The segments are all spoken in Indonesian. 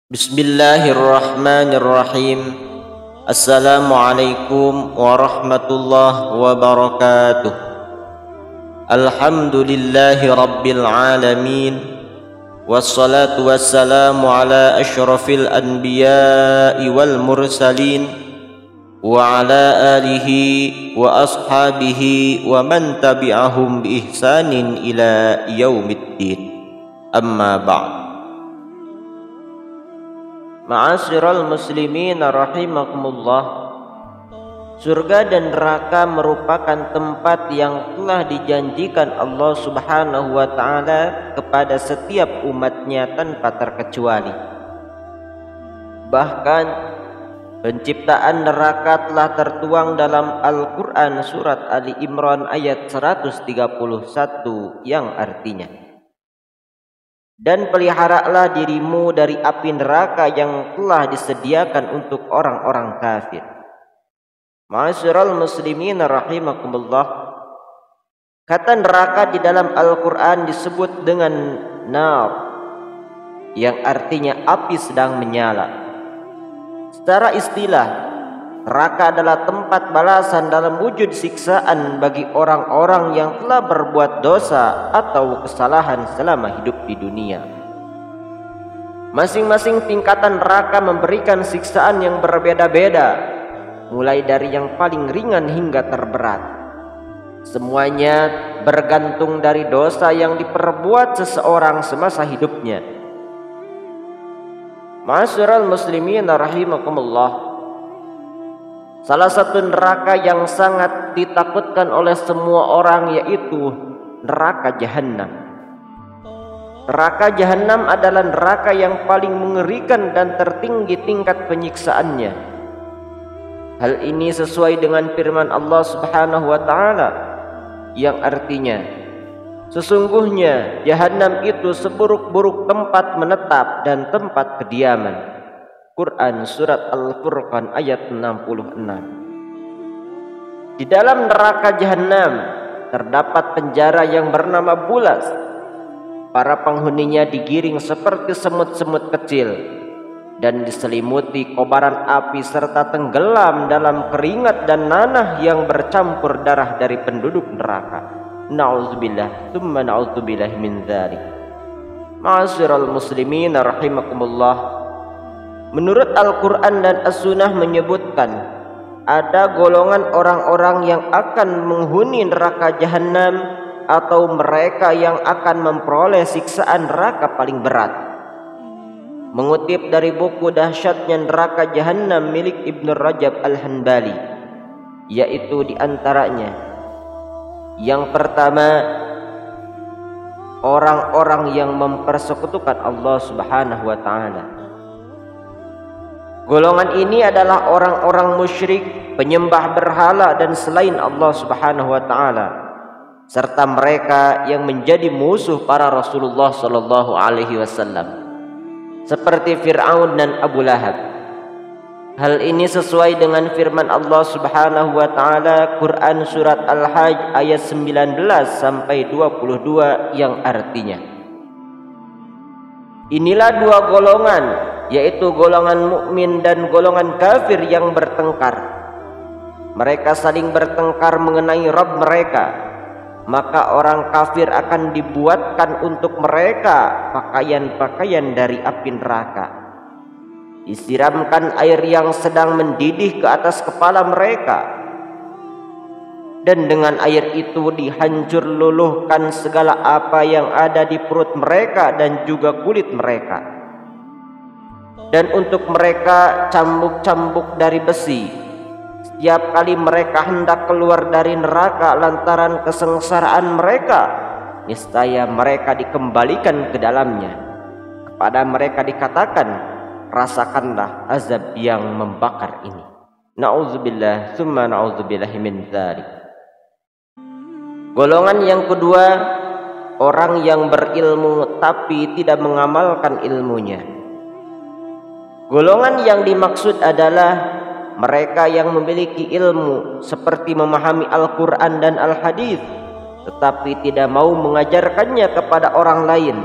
Bismillahirrahmanirrahim. Assalamualaikum warahmatullahi wabarakatuh. Alhamdulillahi rabbil alamin. Wassalatu wassalamu ala asyrafil anbiya'i wal mursalin wa ala alihi wa ashabihi wa man tabi'ahum bi ihsanin ila yaumiddin. Amma ba'd. Ma'asyiral muslimin rahimakumullah. Surga dan neraka merupakan tempat yang telah dijanjikan Allah Subhanahu wa ta'ala kepada setiap umatnya tanpa terkecuali. Bahkan penciptaan neraka telah tertuang dalam Al-Quran surat Ali Imran ayat 131 yang artinya, dan peliharalah dirimu dari api neraka yang telah disediakan untuk orang-orang kafir. Ma'asyiral muslimin rahimakumullah. Kata neraka di dalam Al-Quran disebut dengan nar, yang artinya api sedang menyala. Secara istilah, neraka adalah tempat balasan dalam wujud siksaan bagi orang-orang yang telah berbuat dosa atau kesalahan selama hidup di dunia. Masing-masing tingkatan neraka memberikan siksaan yang berbeda-beda, mulai dari yang paling ringan hingga terberat. Semuanya bergantung dari dosa yang diperbuat seseorang semasa hidupnya. Ma'asyiral muslimin rahimakumullah. Salah satu neraka yang sangat ditakutkan oleh semua orang yaitu neraka jahanam. Neraka jahanam adalah neraka yang paling mengerikan dan tertinggi tingkat penyiksaannya. Hal ini sesuai dengan firman Allah Subhanahu wa ta'ala yang artinya, sesungguhnya jahanam itu seburuk-buruk tempat menetap dan tempat kediaman. Quran surat Al-Furqan ayat 66. Di dalam neraka jahanam terdapat penjara yang bernama Bulas. Para penghuninya digiring seperti semut-semut kecil dan diselimuti kobaran api serta tenggelam dalam keringat dan nanah yang bercampur darah dari penduduk neraka. Na'udzubillah, tsumma na'udzubillah min dzalik. Ma'asyiral muslimin rahimakumullah. Menurut Al-Quran dan As-Sunnah menyebutkan ada golongan orang-orang yang akan menghuni neraka jahanam atau mereka yang akan memperoleh siksaan neraka paling berat. Mengutip dari buku Dahsyatnya Neraka Jahanam milik Ibnu Rajab Al-Hanbali, yaitu diantaranya, yang pertama, orang-orang yang mempersekutukan Allah Subhanahu wa ta'ala. Golongan ini adalah orang-orang musyrik, penyembah berhala dan selain Allah Subhanahu wa ta'ala, serta mereka yang menjadi musuh para Rasulullah sallallahu alaihi wasallam, seperti Fir'aun dan Abu Lahab. Hal ini sesuai dengan firman Allah Subhanahu wa ta'ala Quran surat Al-Hajj ayat 19 sampai 22 yang artinya, inilah dua golongan, yaitu golongan mukmin dan golongan kafir yang bertengkar. Mereka saling bertengkar mengenai Rabb mereka. Maka orang kafir akan dibuatkan untuk mereka pakaian-pakaian dari api neraka. Disiramkan air yang sedang mendidih ke atas kepala mereka, dan dengan air itu dihancur luluhkan segala apa yang ada di perut mereka dan juga kulit mereka. Dan untuk mereka cambuk-cambuk dari besi. Setiap kali mereka hendak keluar dari neraka lantaran kesengsaraan mereka, niscaya mereka dikembalikan ke dalamnya. Kepada mereka dikatakan, rasakanlah azab yang membakar ini. Na'udzubillah, tsumma na'udzubillah min dzalik. Golongan yang kedua, orang yang berilmu tapi tidak mengamalkan ilmunya. Golongan yang dimaksud adalah mereka yang memiliki ilmu seperti memahami Al-Quran dan Al-Hadis, tetapi tidak mau mengajarkannya kepada orang lain.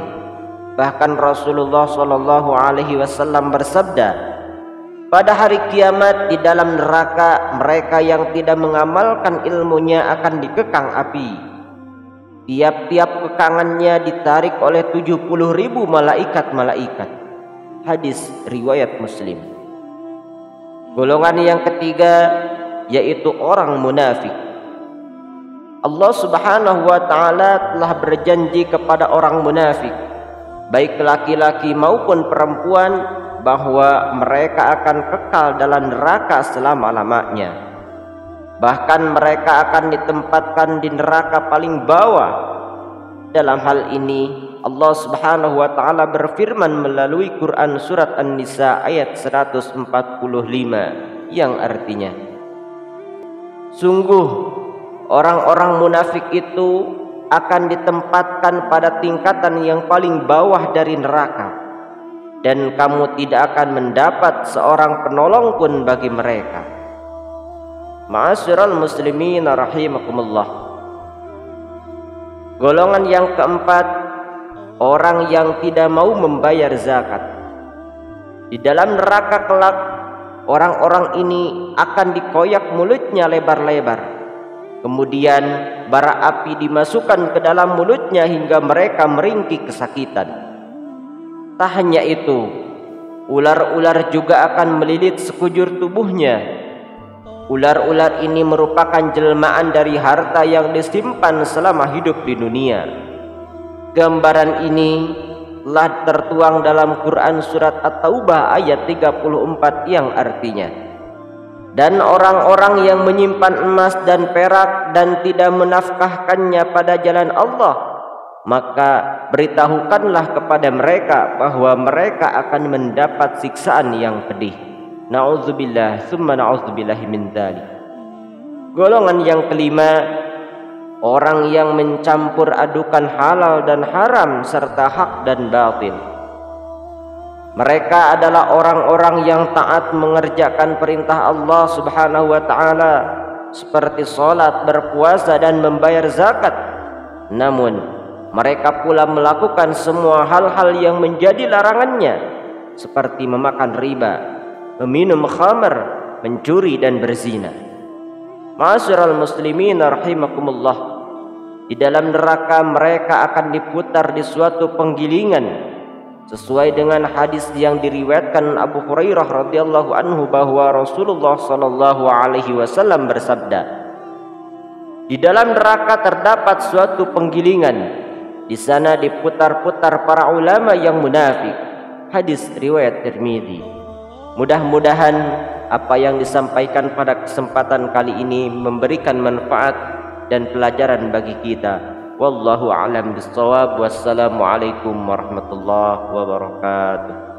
Bahkan Rasulullah Shallallahu Alaihi Wasallam bersabda, pada hari kiamat di dalam neraka mereka yang tidak mengamalkan ilmunya akan dikekang api. Tiap-tiap kekangannya ditarik oleh 70.000 malaikat-malaikat. Hadis riwayat Muslim. Golongan yang ketiga yaitu orang munafik. Allah Subhanahu wa taala telah berjanji kepada orang munafik, baik laki-laki maupun perempuan, bahwa mereka akan kekal dalam neraka selama-lamanya. Bahkan mereka akan ditempatkan di neraka paling bawah. Dalam hal ini Allah Subhanahu wa taala berfirman melalui Quran surat An-Nisa ayat 145 yang artinya, sungguh orang-orang munafik itu akan ditempatkan pada tingkatan yang paling bawah dari neraka, dan kamu tidak akan mendapat seorang penolong pun bagi mereka. Ma'asyiral muslimin rahimakumullah. Golongan yang keempat, orang yang tidak mau membayar zakat. Di dalam neraka kelak, orang-orang ini akan dikoyak mulutnya lebar-lebar. Kemudian bara api dimasukkan ke dalam mulutnya hingga mereka meringkik kesakitan. Tak hanya itu, ular-ular juga akan melilit sekujur tubuhnya. Ular-ular ini merupakan jelmaan dari harta yang disimpan selama hidup di dunia. Gambaran ini telah tertuang dalam Quran surat At-Taubah ayat 34 yang artinya, dan orang-orang yang menyimpan emas dan perak dan tidak menafkahkannya pada jalan Allah, maka beritahukanlah kepada mereka bahwa mereka akan mendapat siksaan yang pedih. Na'udzubillah summa na'udzubillahi min dzalik. Golongan yang kelima, orang yang mencampur adukan halal dan haram serta hak dan batil. Mereka adalah orang-orang yang taat mengerjakan perintah Allah Subhanahu wa taala seperti salat, berpuasa dan membayar zakat. Namun mereka pula melakukan semua hal-hal yang menjadi larangannya, seperti memakan riba, meminum khamr, mencuri dan berzina. Ma'asyiral muslimin rahimakumullah. Di dalam neraka mereka akan diputar di suatu penggilingan, sesuai dengan hadis yang diriwayatkan Abu Hurairah radhiyallahu anhu bahwa Rasulullah sallallahu alaihi wasallam bersabda, di dalam neraka terdapat suatu penggilingan, di sana diputar-putar para ulama yang munafik. Hadis riwayat Tirmidzi. Mudah-mudahan apa yang disampaikan pada kesempatan kali ini memberikan manfaat dan pelajaran bagi kita. Wallahu a'lam bishawab. Wassalamualaikum warahmatullahi wabarakatuh.